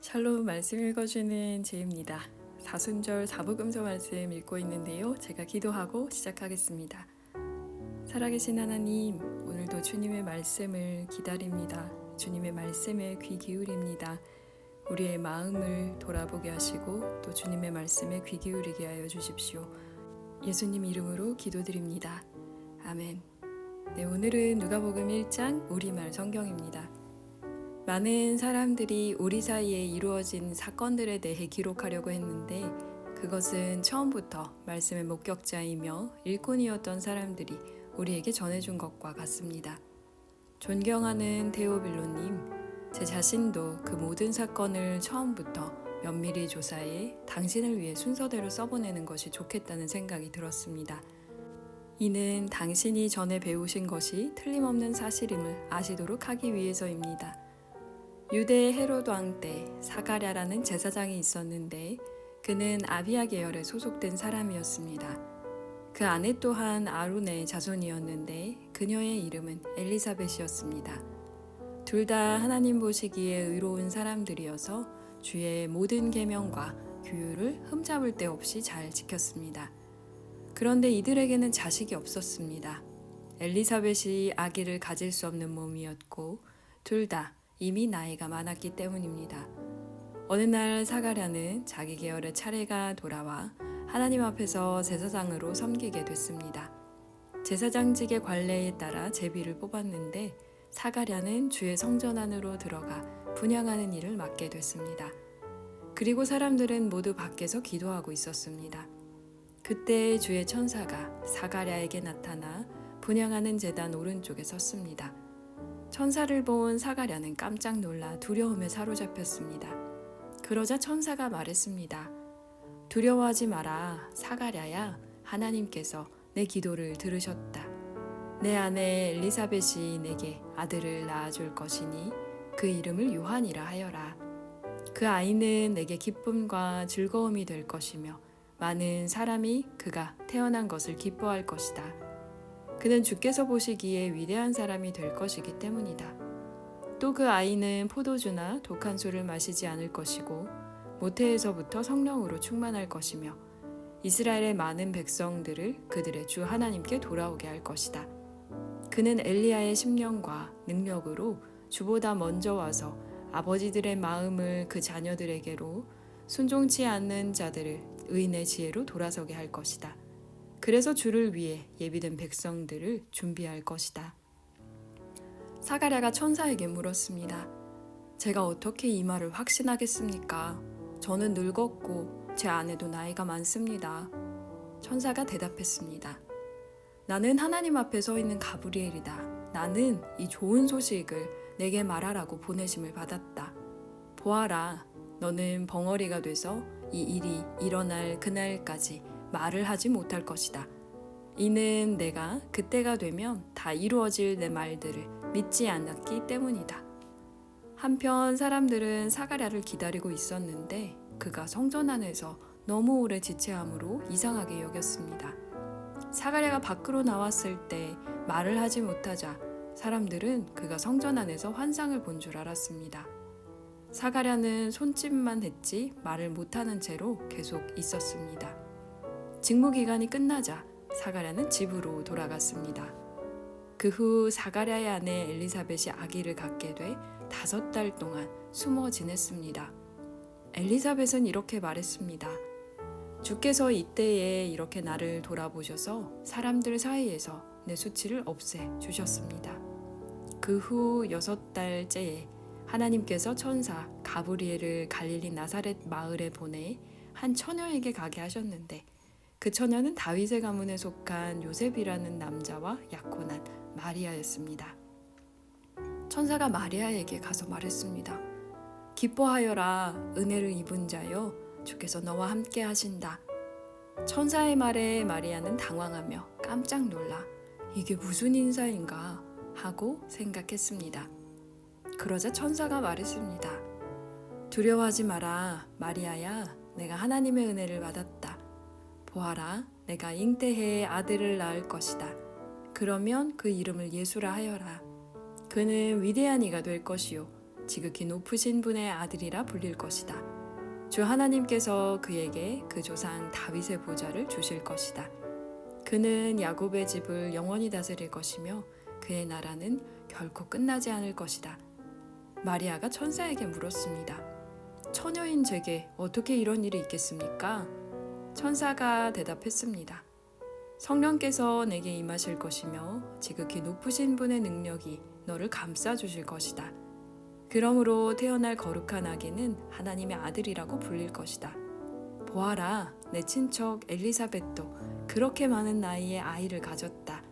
샬롬 말씀 읽어주는 제입니다. 사순절 사복음서 말씀 읽고 있는데요. 제가 기도하고 시작하겠습니다. 살아계신 하나님, 오늘도 주님의 말씀을 기다립니다. 주님의 말씀에 귀 기울입니다. 우리의 마음을 돌아보게 하시고 또 주님의 말씀에 귀 기울이게 하여 주십시오. 예수님 이름으로 기도드립니다. 아멘. 네, 오늘은 누가복음 1장 우리말 성경입니다. 많은 사람들이 우리 사이에 이루어진 사건들에 대해 기록하려고 했는데 그것은 처음부터 말씀의 목격자이며 일꾼이었던 사람들이 우리에게 전해준 것과 같습니다. 존경하는 테오빌로님, 제 자신도 그 모든 사건을 처음부터 면밀히 조사해 당신을 위해 순서대로 써보내는 것이 좋겠다는 생각이 들었습니다. 이는 당신이 전에 배우신 것이 틀림없는 사실임을 아시도록 하기 위해서입니다. 유대 헤롯 왕 때 사가랴라는 제사장이 있었는데 그는 아비야 계열에 소속된 사람이었습니다. 그 아내 또한 아론의 자손이었는데 그녀의 이름은 엘리사벳이었습니다. 둘 다 하나님 보시기에 의로운 사람들이어서 주의 모든 계명과 규율을 흠잡을 데 없이 잘 지켰습니다. 그런데 이들에게는 자식이 없었습니다. 엘리사벳이 아기를 가질 수 없는 몸이었고 둘 다 이미 나이가 많았기 때문입니다. 어느 날 사가랴는 자기 계열의 차례가 돌아와 하나님 앞에서 제사장으로 섬기게 됐습니다. 제사장직의 관례에 따라 제비를 뽑았는데 사가랴는 주의 성전 안으로 들어가 분향하는 일을 맡게 됐습니다. 그리고 사람들은 모두 밖에서 기도하고 있었습니다. 그때 주의 천사가 사가랴에게 나타나 분향하는 제단 오른쪽에 섰습니다. 천사를 본 사가랴는 깜짝 놀라 두려움에 사로잡혔습니다. 그러자 천사가 말했습니다. 두려워하지 마라, 사가랴야. 하나님께서 내 기도를 들으셨다. 내 아내 엘리사벳이 내게 아들을 낳아줄 것이니 그 이름을 요한이라 하여라. 그 아이는 내게 기쁨과 즐거움이 될 것이며 많은 사람이 그가 태어난 것을 기뻐할 것이다. 그는 주께서 보시기에 위대한 사람이 될 것이기 때문이다. 또 그 아이는 포도주나 독한 술을 마시지 않을 것이고 모태에서부터 성령으로 충만할 것이며 이스라엘의 많은 백성들을 그들의 주 하나님께 돌아오게 할 것이다. 그는 엘리야의 심령과 능력으로 주보다 먼저 와서 아버지들의 마음을 그 자녀들에게로 순종치 않는 자들을 의인의 지혜로 돌아서게 할 것이다. 그래서 주를 위해 예비된 백성들을 준비할 것이다. 사가랴가 천사에게 물었습니다. 제가 어떻게 이 말을 확신하겠습니까? 저는 늙었고 제 아내도 나이가 많습니다. 천사가 대답했습니다. 나는 하나님 앞에 서 있는 가브리엘이다. 나는 이 좋은 소식을 내게 말하라고 보내심을 받았다. 보아라, 너는 벙어리가 돼서 이 일이 일어날 그날까지 말을 하지 못할 것이다. 이는 내가 그때가 되면 다 이루어질 내 말들을 믿지 않았기 때문이다. 한편 사람들은 사가랴를 기다리고 있었는데 그가 성전 안에서 너무 오래 지체함으로 이상하게 여겼습니다. 사가랴가 밖으로 나왔을 때 말을 하지 못하자 사람들은 그가 성전 안에서 환상을 본 줄 알았습니다. 사가랴는 손짓만 했지 말을 못하는 채로 계속 있었습니다. 직무기간이 끝나자 사가랴는 집으로 돌아갔습니다. 그 후 사가랴의 아내 엘리사벳이 아기를 갖게 돼 5달 동안 숨어 지냈습니다. 엘리사벳은 이렇게 말했습니다. 주께서 이때에 이렇게 나를 돌아보셔서 사람들 사이에서 내 수치를 없애 주셨습니다. 그 후 6달째에 하나님께서 천사 가브리엘을 갈릴리 나사렛 마을에 보내 한 처녀에게 가게 하셨는데 그 처녀는 다윗의 가문에 속한 요셉이라는 남자와 약혼한 마리아였습니다. 천사가 마리아에게 가서 말했습니다. 기뻐하여라, 은혜를 입은 자여, 주께서 너와 함께 하신다. 천사의 말에 마리아는 당황하며 깜짝 놀라 이게 무슨 인사인가 하고 생각했습니다. 그러자 천사가 말했습니다. 두려워하지 마라, 마리아야. 내가 하나님의 은혜를 받았다. 보아라, 내가 잉태해에 아들을 낳을 것이다. 그러면 그 이름을 예수라 하여라. 그는 위대한 이가 될 것이요 지극히 높으신 분의 아들이라 불릴 것이다. 주 하나님께서 그에게 그 조상 다윗의 보좌를 주실 것이다. 그는 야곱의 집을 영원히 다스릴 것이며 그의 나라는 결코 끝나지 않을 것이다. 마리아가 천사에게 물었습니다. 처녀인 제게 어떻게 이런 일이 있겠습니까? 천사가 대답했습니다. 성령께서 내게 임하실 것이며 지극히 높으신 분의 능력이 너를 감싸 주실 것이다. 그러므로 태어날 거룩한 아기는 하나님의 아들이라고 불릴 것이다. 보아라, 내 친척 엘리사벳도 그렇게 많은 나이에 아이를 가졌다.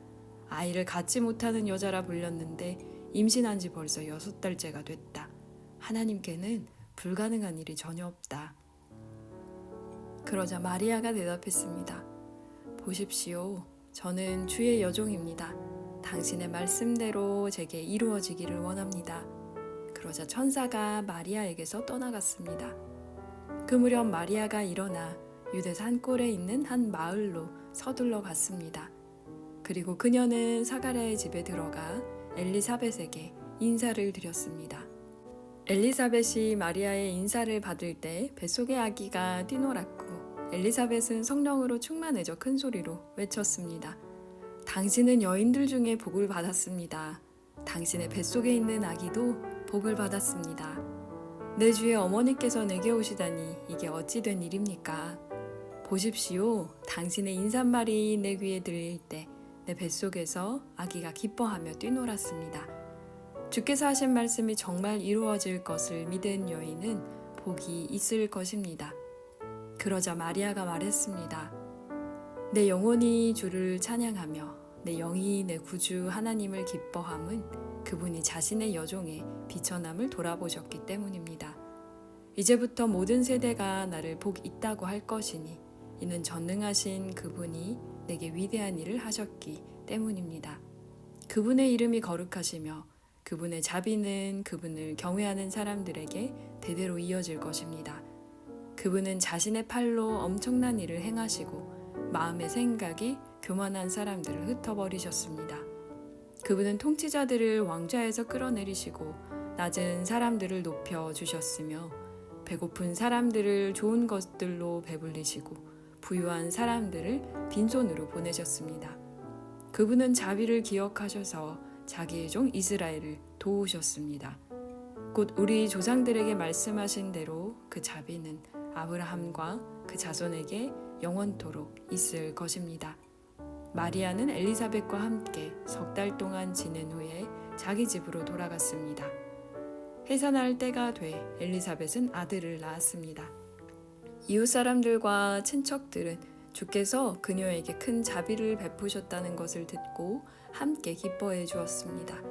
아이를 갖지 못하는 여자라 불렸는데 임신한 지 벌써 6달째가 됐다. 하나님께는 불가능한 일이 전혀 없다. 그러자 마리아가 대답했습니다. 보십시오. 저는 주의 여종입니다. 당신의 말씀대로 제게 이루어지기를 원합니다. 그러자 천사가 마리아에게서 떠나갔습니다. 그 무렵 마리아가 일어나 유대 산골에 있는 한 마을로 서둘러 갔습니다. 그리고 그녀는 사가랴의 집에 들어가 엘리사벳에게 인사를 드렸습니다. 엘리사벳이 마리아의 인사를 받을 때 뱃속의 아기가 뛰놀았고 엘리사벳은 성령으로 충만해져 큰 소리로 외쳤습니다. 당신은 여인들 중에 복을 받았습니다. 당신의 뱃속에 있는 아기도 복을 받았습니다. 내 주의 어머니께서 내게 오시다니 이게 어찌 된 일입니까? 보십시오. 당신의 인사말이 내 귀에 들릴 때 내 뱃속에서 아기가 기뻐하며 뛰놀았습니다. 주께서 하신 말씀이 정말 이루어질 것을 믿은 여인은 복이 있을 것입니다. 그러자 마리아가 말했습니다. 내 영혼이 주를 찬양하며 내 영이 내 구주 하나님을 기뻐함은 그분이 자신의 여종의 비천함을 돌아보셨기 때문입니다. 이제부터 모든 세대가 나를 복 있다고 할 것이니 이는 전능하신 그분이 내게 위대한 일을 하셨기 때문입니다. 그분의 이름이 거룩하시며 그분의 자비는 그분을 경외하는 사람들에게 대대로 이어질 것입니다. 그분은 자신의 팔로 엄청난 일을 행하시고 마음의 생각이 교만한 사람들을 흩어버리셨습니다. 그분은 통치자들을 왕좌에서 끌어내리시고 낮은 사람들을 높여주셨으며 배고픈 사람들을 좋은 것들로 배불리시고 부유한 사람들을 빈손으로 보내셨습니다. 그분은 자비를 기억하셔서 자기의 종 이스라엘을 도우셨습니다. 곧 우리 조상들에게 말씀하신 대로 그 자비는 아브라함과 그 자손에게 영원토록 있을 것입니다. 마리아는 엘리사벳과 함께 3달 동안 지낸 후에 자기 집으로 돌아갔습니다. 해산할 때가 돼 엘리사벳은 아들을 낳았습니다. 이웃 사람들과 친척들은 주께서 그녀에게 큰 자비를 베푸셨다는 것을 듣고 함께 기뻐해 주었습니다.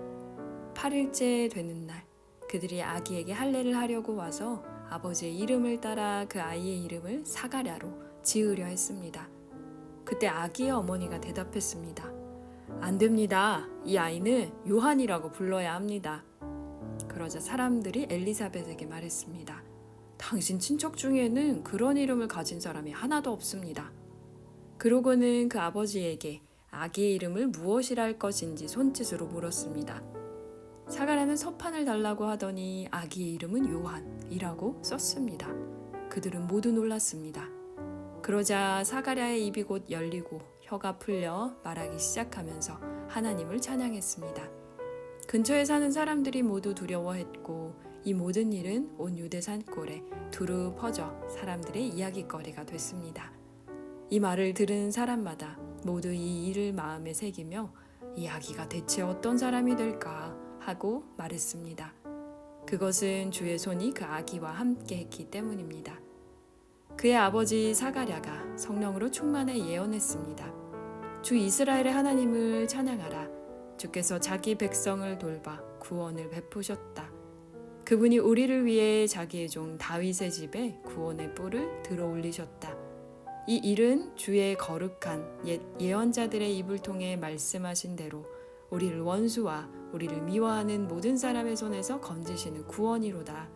8일째 되는 날, 그들이 아기에게 할례를 하려고 와서 아버지의 이름을 따라 그 아이의 이름을 사가랴로 지으려 했습니다. 그때 아기의 어머니가 대답했습니다. 안 됩니다. 이 아이는 요한이라고 불러야 합니다. 그러자 사람들이 엘리사벳에게 말했습니다. 당신 친척 중에는 그런 이름을 가진 사람이 하나도 없습니다. 그러고는 그 아버지에게 아기의 이름을 무엇이라 할 것인지 손짓으로 물었습니다. 사가랴는 서판을 달라고 하더니 아기의 이름은 요한이라고 썼습니다. 그들은 모두 놀랐습니다. 그러자 사가랴의 입이 곧 열리고 혀가 풀려 말하기 시작하면서 하나님을 찬양했습니다. 근처에 사는 사람들이 모두 두려워했고 이 모든 일은 온 유대 산골에 두루 퍼져 사람들의 이야깃거리가 됐습니다. 이 말을 들은 사람마다 모두 이 일을 마음에 새기며 이 아기가 대체 어떤 사람이 될까 하고 말했습니다. 그것은 주의 손이 그 아기와 함께 했기 때문입니다. 그의 아버지 사가랴가 성령으로 충만해 예언했습니다. 주 이스라엘의 하나님을 찬양하라. 주께서 자기 백성을 돌봐 구원을 베푸셨다. 그분이 우리를 위해 자기의 종 다윗의 집에 구원의 뿔을 들어올리셨다. 이 일은 주의 거룩한 옛 예언자들의 입을 통해 말씀하신 대로 우리를 원수와 우리를 미워하는 모든 사람의 손에서 건지시는 구원이로다.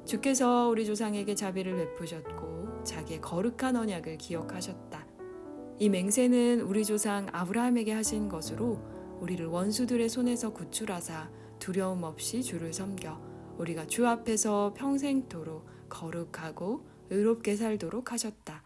주께서 우리 조상에게 자비를 베푸셨고 자기의 거룩한 언약을 기억하셨다. 이 맹세는 우리 조상 아브라함에게 하신 것으로 우리를 원수들의 손에서 구출하사 두려움 없이 주를 섬겨 우리가 주 앞에서 평생토록 거룩하고 의롭게 살도록 하셨다.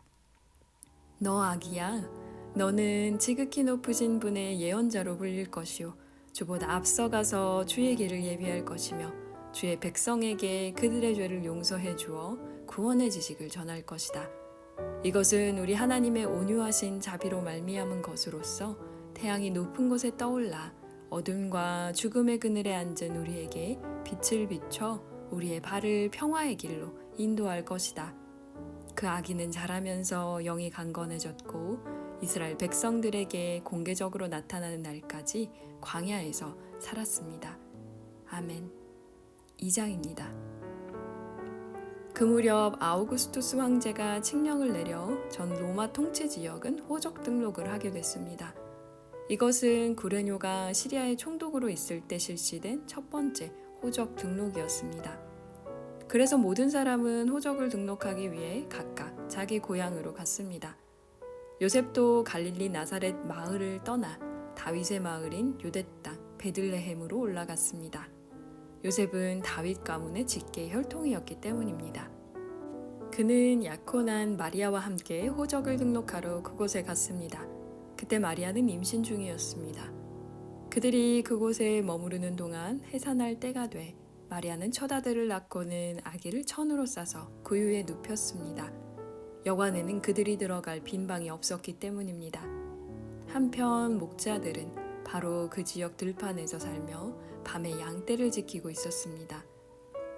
너 아기야, 너는 지극히 높으신 분의 예언자로 불릴 것이요 주보다 앞서가서 주의 길을 예비할 것이며 주의 백성에게 그들의 죄를 용서해 주어 구원의 지식을 전할 것이다. 이것은 우리 하나님의 온유하신 자비로 말미암은 것으로서 태양이 높은 곳에 떠올라 어둠과 죽음의 그늘에 앉은 우리에게 빛을 비춰 우리의 발을 평화의 길로 인도할 것이다. 그 아기는 자라면서 영이 강건해졌고 이스라엘 백성들에게 공개적으로 나타나는 날까지 광야에서 살았습니다. 아멘. 2장입니다. 그 무렵 아우구스투스 황제가 칙령을 내려 전 로마 통치 지역은 호적 등록을 하게 됐습니다. 이것은 구레뇨가 시리아의 총독으로 있을 때 실시된 첫 번째 호적 등록이었습니다. 그래서 모든 사람은 호적을 등록하기 위해 각각 자기 고향으로 갔습니다. 요셉도 갈릴리 나사렛 마을을 떠나 다윗의 마을인 유대 땅 베들레헴으로 올라갔습니다. 요셉은 다윗 가문의 직계 혈통이었기 때문입니다. 그는 약혼한 마리아와 함께 호적을 등록하러 그곳에 갔습니다. 그때 마리아는 임신 중이었습니다. 그들이 그곳에 머무르는 동안 해산할 때가 돼 마리아는 첫 아들을 낳고는 아기를 천으로 싸서 구유에 눕혔습니다. 여관에는 그들이 들어갈 빈 방이 없었기 때문입니다. 한편 목자들은 바로 그 지역 들판에서 살며 밤에 양떼를 지키고 있었습니다.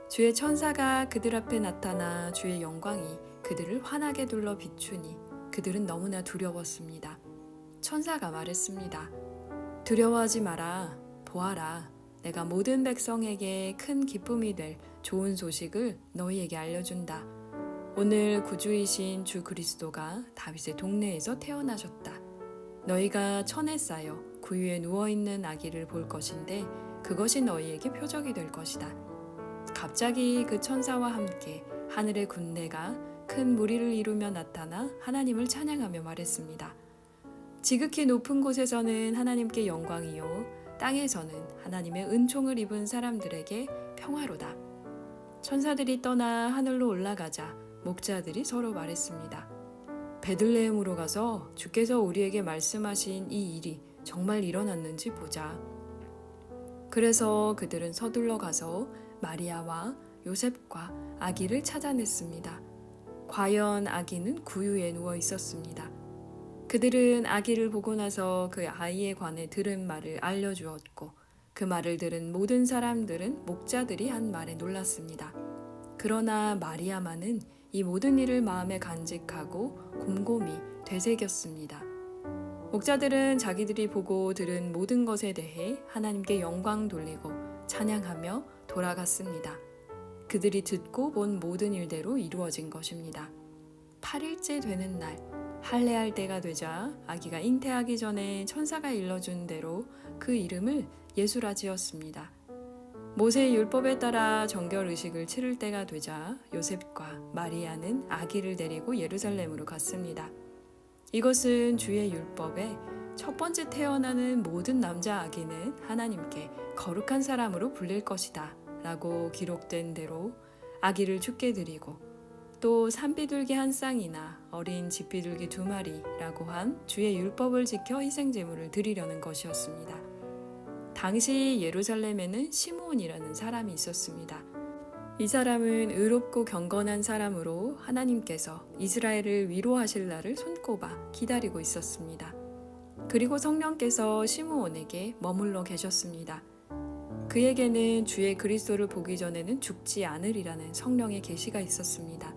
주의 천사가 그들 앞에 나타나 주의 영광이 그들을 환하게 둘러 비추니 그들은 너무나 두려웠습니다. 천사가 말했습니다. 두려워하지 마라. 보아라. 내가 모든 백성에게 큰 기쁨이 될 좋은 소식을 너희에게 알려준다. 오늘 구주이신 주 그리스도가 다윗의 동네에서 태어나셨다. 너희가 천에 쌓여 구유에 누워있는 아기를 볼 것인데 그것이 너희에게 표적이 될 것이다. 갑자기 그 천사와 함께 하늘의 군대가 큰 무리를 이루며 나타나 하나님을 찬양하며 말했습니다. 지극히 높은 곳에서는 하나님께 영광이요 땅에서는 하나님의 은총을 입은 사람들에게 평화로다. 천사들이 떠나 하늘로 올라가자 목자들이 서로 말했습니다. 베들레헴으로 가서 주께서 우리에게 말씀하신 이 일이 정말 일어났는지 보자. 그래서 그들은 서둘러 가서 마리아와 요셉과 아기를 찾아냈습니다. 과연 아기는 구유에 누워 있었습니다. 그들은 아기를 보고 나서 그 아이에 관해 들은 말을 알려주었고 그 말을 들은 모든 사람들은 목자들이 한 말에 놀랐습니다. 그러나 마리아만은 이 모든 일을 마음에 간직하고 곰곰이 되새겼습니다. 목자들은 자기들이 보고 들은 모든 것에 대해 하나님께 영광 돌리고 찬양하며 돌아갔습니다. 그들이 듣고 본 모든 일대로 이루어진 것입니다. 8일째 되는 날 할례할 때가 되자 아기가 잉태하기 전에 천사가 일러준 대로 그 이름을 예수라 지었습니다. 모세의 율법에 따라 정결 의식을 치를 때가 되자 요셉과 마리아는 아기를 데리고 예루살렘으로 갔습니다. 이것은 주의 율법에 첫 번째 태어나는 모든 남자 아기는 하나님께 거룩한 사람으로 불릴 것이다 라고 기록된 대로 아기를 주께 드리고 또 산비둘기 한 쌍이나 어린 집비둘기 2마리라고 한 주의 율법을 지켜 희생제물을 드리려는 것이었습니다. 당시 예루살렘에는 시므온이라는 사람이 있었습니다. 이 사람은 의롭고 경건한 사람으로 하나님께서 이스라엘을 위로하실 날을 손꼽아 기다리고 있었습니다. 그리고 성령께서 시므온에게 머물러 계셨습니다. 그에게는 주의 그리스도를 보기 전에는 죽지 않으리라는 성령의 계시가 있었습니다.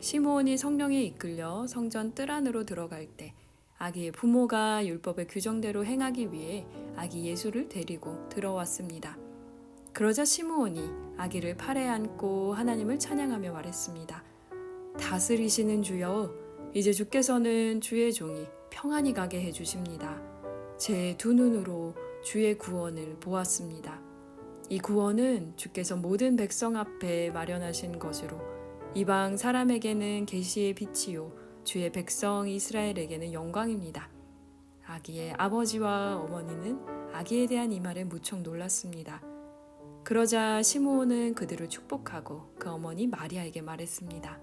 시므온이 성령에 이끌려 성전 뜰 안으로 들어갈 때 아기의 부모가 율법의 규정대로 행하기 위해 아기 예수를 데리고 들어왔습니다. 그러자 시므온이 아기를 팔에 안고 하나님을 찬양하며 말했습니다. 다스리시는 주여, 이제 주께서는 주의 종이 평안히 가게 해주십니다. 제 두 눈으로 주의 구원을 보았습니다. 이 구원은 주께서 모든 백성 앞에 마련하신 것으로 이방 사람에게는 계시의 빛이요 주의 백성 이스라엘에게는 영광입니다. 아기의 아버지와 어머니는 아기에 대한 이 말에 무척 놀랐습니다. 그러자 시므온은 그들을 축복하고 그 어머니 마리아에게 말했습니다.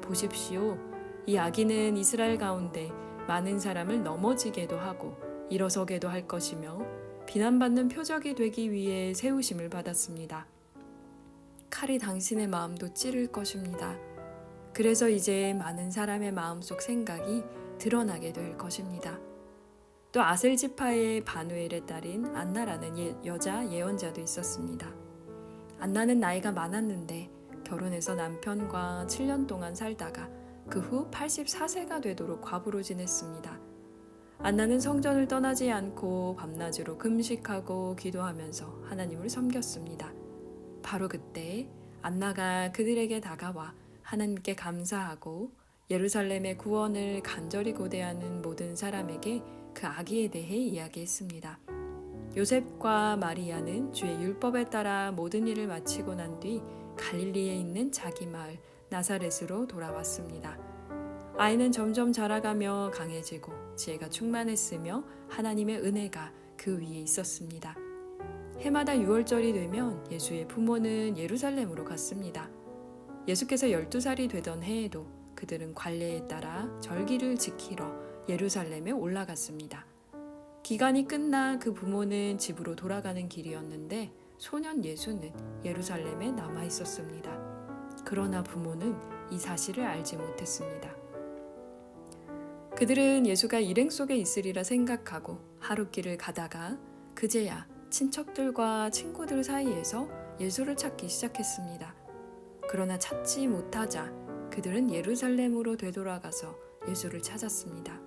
보십시오. 이 아기는 이스라엘 가운데 많은 사람을 넘어지게도 하고 일어서게도 할 것이며 비난받는 표적이 되기 위해 세우심을 받았습니다. 칼이 당신의 마음도 찌를 것입니다. 그래서 이제 많은 사람의 마음속 생각이 드러나게 될 것입니다. 또 아셀 지파의 바누엘의 딸인 안나라는 여자 예언자도 있었습니다. 안나는 나이가 많았는데 결혼해서 남편과 7년 동안 살다가 그 후 84세가 되도록 과부로 지냈습니다. 안나는 성전을 떠나지 않고 밤낮으로 금식하고 기도하면서 하나님을 섬겼습니다. 바로 그때 안나가 그들에게 다가와 하나님께 감사하고 예루살렘의 구원을 간절히 고대하는 모든 사람에게 그 아기에 대해 이야기했습니다. 요셉과 마리아는 주의 율법에 따라 모든 일을 마치고 난 뒤 갈릴리에 있는 자기 마을 나사렛으로 돌아왔습니다. 아이는 점점 자라가며 강해지고 지혜가 충만했으며 하나님의 은혜가 그 위에 있었습니다. 해마다 6월절이 되면 예수의 부모는 예루살렘으로 갔습니다. 예수께서 12살이 되던 해에도 그들은 관례에 따라 절기를 지키러 예루살렘에 올라갔습니다. 기간이 끝나 그 부모는 집으로 돌아가는 길이었는데 소년 예수는 예루살렘에 남아 있었습니다. 그러나 부모는 이 사실을 알지 못했습니다. 그들은 예수가 일행 속에 있으리라 생각하고 하룻길을 가다가 그제야 친척들과 친구들 사이에서 예수를 찾기 시작했습니다. 그러나 찾지 못하자 그들은 예루살렘으로 되돌아가서 예수를 찾았습니다.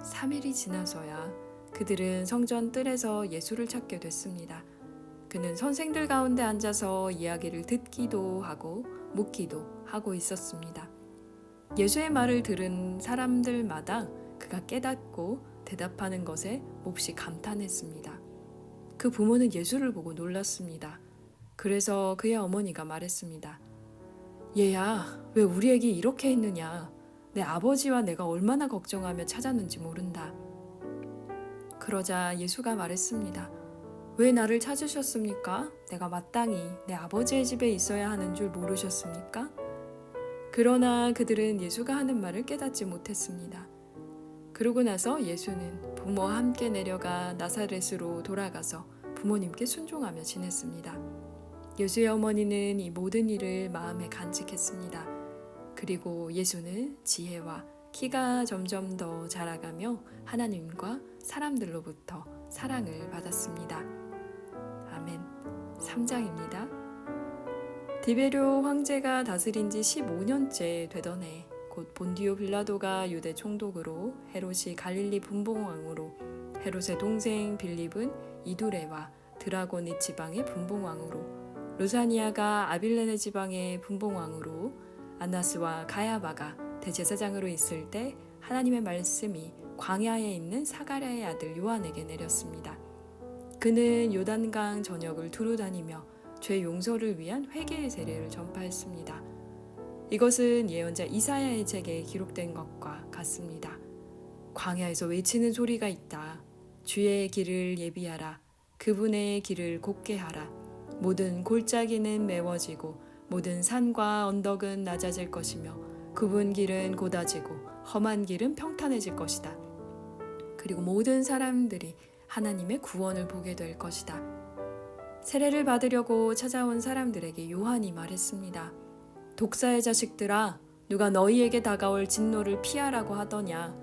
3일이 지나서야 그들은 성전 뜰에서 예수를 찾게 됐습니다. 그는 선생들 가운데 앉아서 이야기를 듣기도 하고 묻기도 하고 있었습니다. 예수의 말을 들은 사람들마다 그가 깨닫고 대답하는 것에 몹시 감탄했습니다. 그 부모는 예수를 보고 놀랐습니다. 그래서 그의 어머니가 말했습니다. 얘야, 왜 우리에게 이렇게 했느냐? 내 아버지와 내가 얼마나 걱정하며 찾았는지 모른다. 그러자 예수가 말했습니다. 왜 나를 찾으셨습니까? 내가 마땅히 내 아버지의 집에 있어야 하는 줄 모르셨습니까? 그러나 그들은 예수가 하는 말을 깨닫지 못했습니다. 그러고 나서 예수는 부모와 함께 내려가 나사렛으로 돌아가서 부모님께 순종하며 지냈습니다. 예수의 어머니는 이 모든 일을 마음에 간직했습니다. 그리고 예수는 지혜와 키가 점점 더 자라가며 하나님과 사람들로부터 사랑을 받았습니다. 아멘. 3장입니다. 디베료 황제가 다스린 지 15년째 되던 해, 곧 본디오 빌라도가 유대 총독으로, 헤롯이 갈릴리 분봉왕으로, 헤롯의 동생 빌립은 이두레와 드라고니 지방의 분봉왕으로, 루사니아가 아빌레네 지방의 분봉왕으로, 안나스와 가야바가 대제사장으로 있을 때 하나님의 말씀이 광야에 있는 사가랴의 아들 요한에게 내렸습니다. 그는 요단강 전역을 두루 다니며 죄 용서를 위한 회개의 세례를 전파했습니다. 이것은 예언자 이사야의 책에 기록된 것과 같습니다. 광야에서 외치는 소리가 있다. 주의 길을 예비하라. 그분의 길을 곱게 하라. 모든 골짜기는 메워지고 모든 산과 언덕은 낮아질 것이며 그분 길은 곧아지고 험한 길은 평탄해질 것이다. 그리고 모든 사람들이 하나님의 구원을 보게 될 것이다. 세례를 받으려고 찾아온 사람들에게 요한이 말했습니다. 독사의 자식들아, 누가 너희에게 다가올 진노를 피하라고 하더냐.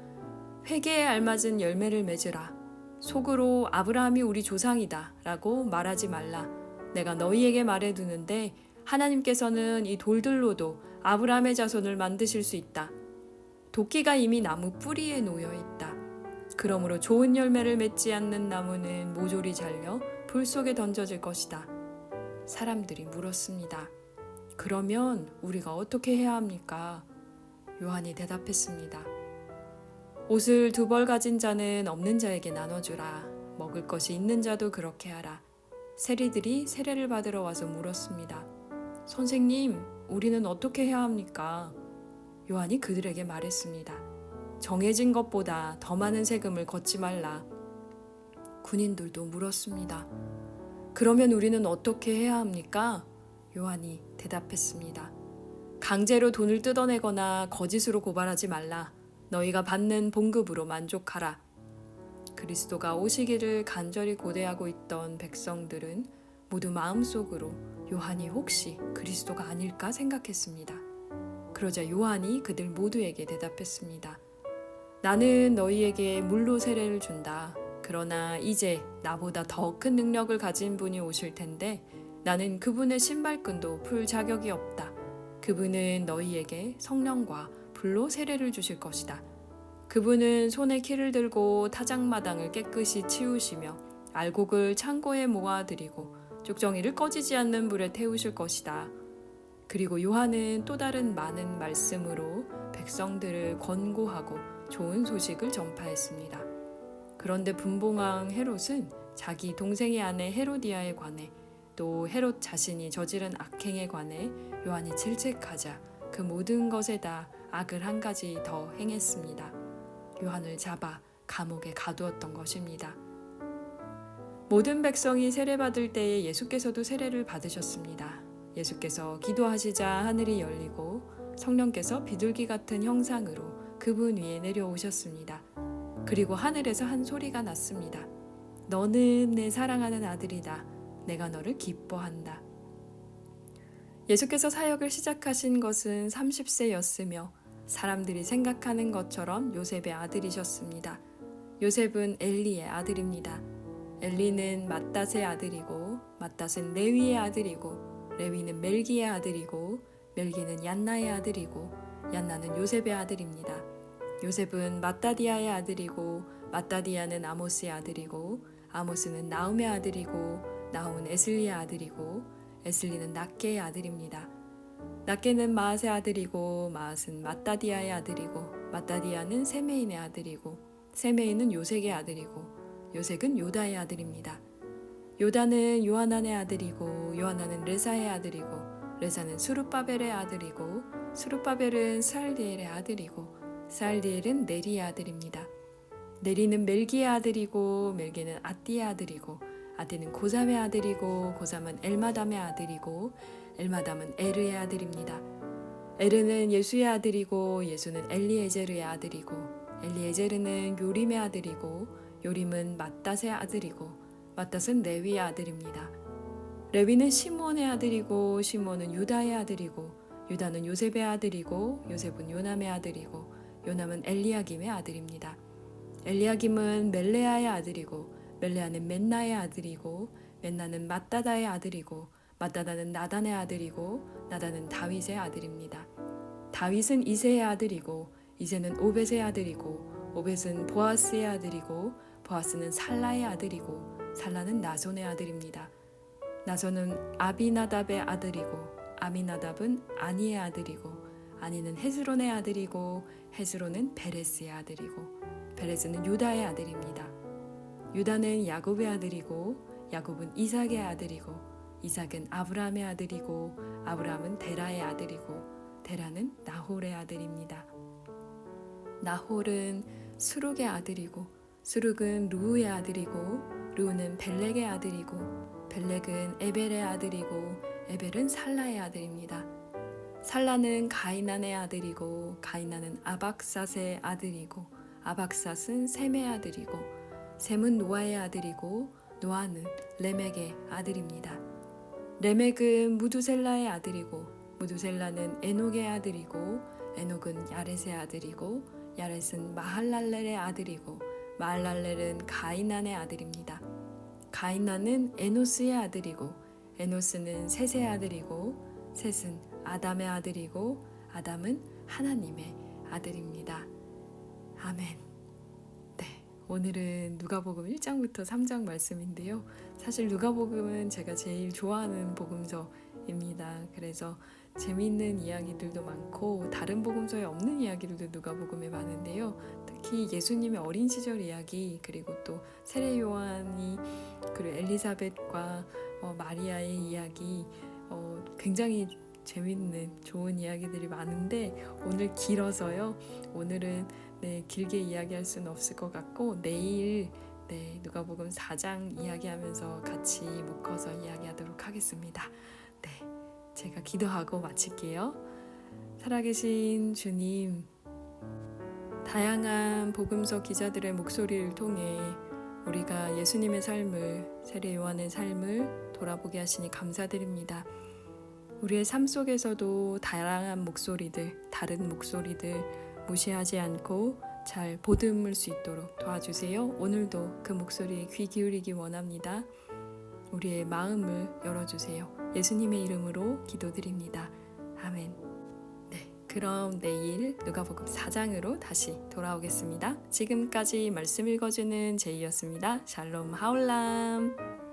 회개에 알맞은 열매를 맺으라. 속으로 아브라함이 우리 조상이다 라고 말하지 말라. 내가 너희에게 말해두는데 하나님께서는 이 돌들로도 아브라함의 자손을 만드실 수 있다. 도끼가 이미 나무 뿌리에 놓여 있다. 그러므로 좋은 열매를 맺지 않는 나무는 모조리 잘려 불 속에 던져질 것이다. 사람들이 물었습니다. 그러면 우리가 어떻게 해야 합니까? 요한이 대답했습니다. 옷을 2벌 가진 자는 없는 자에게 나눠주라. 먹을 것이 있는 자도 그렇게 하라. 세리들이 세례를 받으러 와서 물었습니다. 선생님, 우리는 어떻게 해야 합니까? 요한이 그들에게 말했습니다. 정해진 것보다 더 많은 세금을 걷지 말라. 군인들도 물었습니다. 그러면 우리는 어떻게 해야 합니까? 요한이 대답했습니다. 강제로 돈을 뜯어내거나 거짓으로 고발하지 말라. 너희가 받는 봉급으로 만족하라. 그리스도가 오시기를 간절히 고대하고 있던 백성들은 모두 마음속으로 요한이 혹시 그리스도가 아닐까 생각했습니다. 그러자 요한이 그들 모두에게 대답했습니다. 나는 너희에게 물로 세례를 준다. 그러나 이제 나보다 더 큰 능력을 가진 분이 오실 텐데 나는 그분의 신발끈도 풀 자격이 없다. 그분은 너희에게 성령과 불로 세례를 주실 것이다. 그분은 손에 키를 들고 타작마당을 깨끗이 치우시며 알곡을 창고에 모아드리고 쪽정이를 꺼지지 않는 불에 태우실 것이다. 그리고 요한은 또 다른 많은 말씀으로 백성들을 권고하고 좋은 소식을 전파했습니다. 그런데 분봉왕 헤롯은 자기 동생의 아내 헤로디아에 관해 또 헤롯 자신이 저지른 악행에 관해 요한이 질책하자 그 모든 것에다 악을 한 가지 더 행했습니다. 요한을 잡아 감옥에 가두었던 것입니다. 모든 백성이 세례받을 때에 예수께서도 세례를 받으셨습니다. 예수께서 기도하시자 하늘이 열리고 성령께서 비둘기 같은 형상으로 그분 위에 내려오셨습니다. 그리고 하늘에서 한 소리가 났습니다. 너는 내 사랑하는 아들이다. 내가 너를 기뻐한다. 예수께서 사역을 시작하신 것은 30세였으며 사람들이 생각하는 것처럼 요셉의 아들이셨습니다. 요셉은 엘리의 아들입니다. 엘리는 맏닷의 아들이고 맏닷은 레위의 아들이고 레위는 멜기의 아들이고 멜기는 얀나의 아들이고 얀나는 요셉의 아들입니다. 요셉은 맏다디아의 아들이고 맏다디아는 아모스의 아들이고 아모스는 나움의 아들이고 나움은 에슬리의 아들이고 에슬리는 낫게의 아들입니다. 낫게는 마앗의 아들이고 마앗은 맏다디아의 아들이고 맏다디아는 세메인의 아들이고 세메인은 요색의 아들이고 요색은 요다의 아들입니다. 요다는 요하난의 아들이고 요하난은 레사의 아들이고 레사는 수룹바벨의 아들이고 수룹바벨은 스알디엘의 아들이고 스알디엘은 네리의 아들입니다. 네리는 멜기의 아들이고 멜기는 앗디의 아들이고 앗디는 고삼의 아들이고 고삼은 엘마담의 아들이고 엘마담은 에르의 아들입니다. 에르는 예수의 아들이고 예수는 엘리에제르의 아들이고 엘리에제르는 요림의 아들이고 요림은 맏닷의 아들이고 맏닷은 레위의 아들입니다. 레위는 시몬의 아들이고 시몬은 유다의 아들이고 유다는 요셉의 아들이고 요셉은 요남의 아들이고 요남은 엘리야김의 아들입니다. 엘리야김은 멜레아의 아들이고 멜레아는 맨나의 아들이고 맨나는 맏다다의 아들이고 맏다다는 나단의 아들이고 나단은 다윗의 아들입니다. 다윗은 이새의 아들이고 이새는 오벳의 아들이고 오벳은 보아스의 아들이고 보아스는 살라의 아들이고 살라는 나손의 아들입니다. 나손은 아비나답의 아들이고 아미나답은 아니의 아들이고 아니는 헤스론의 아들이고 헤스론은 베레스의 아들이고 베레스는 유다의 아들입니다. 유다는 야곱의 아들이고 야곱은 이삭의 아들이고 이삭은 아브라함의 아들이고 아브라함은 데라의 아들이고 데라는 나홀의 아들입니다. 나홀은 수룩의 아들이고 수룩은 루우의 아들이고 루우는 벨렉의 아들이고 벨렉은 에벨의 아들이고 에벨은 살라의 아들입니다. 살라는 가이난의 아들이고 가이난은 아박삿의 아들이고 아박삿은 셈의 아들이고 셈은 노아의 아들이고 노아는 레멕의 아들입니다. 레멕은 무두셀라의 아들이고 무두셀라는 에녹의 아들이고 에녹은 야렛의 아들이고 야렛은 마할랄렐의 아들이고 마할랄렐은 가이난의 아들입니다. 가이난은 에노스의 아들이고 에노스는 셋의 아들이고 셋은 아담의 아들이고 아담은 하나님의 아들입니다. 아멘. 네, 오늘은 누가복음 1장부터 3장 말씀인데요. 사실 누가복음은 제가 제일 좋아하는 복음서입니다. 그래서 재미있는 이야기들도 많고 다른 복음서에 없는 이야기들도 누가복음에 많은데요. 특히 예수님의 어린 시절 이야기 그리고 또 세례 요한이 그리고 엘리사벳과 마리아의 이야기 굉장히 재밌는 좋은 이야기들이 많은데 오늘 길어서요. 오늘은 길게 이야기할 수는 없을 것 같고 내일 네, 누가복음 4장 이야기하면서 같이 묶어서 이야기하도록 하겠습니다. 네, 제가 기도하고 마칠게요. 살아계신 주님, 다양한 복음서 기자들의 목소리를 통해 우리가 예수님의 삶을, 세례 요한의 삶을 돌아보게 하시니 감사드립니다. 우리의 삶 속에서도 다양한 목소리들, 다른 목소리들 무시하지 않고 잘 보듬을 수 있도록 도와주세요. 오늘도 그 목소리에 귀 기울이기 원합니다. 우리의 마음을 열어주세요. 예수님의 이름으로 기도드립니다. 아멘. 네, 그럼 내일 누가복음 4장으로 다시 돌아오겠습니다. 지금까지 말씀 읽어주는 제이였습니다. 샬롬 하울람.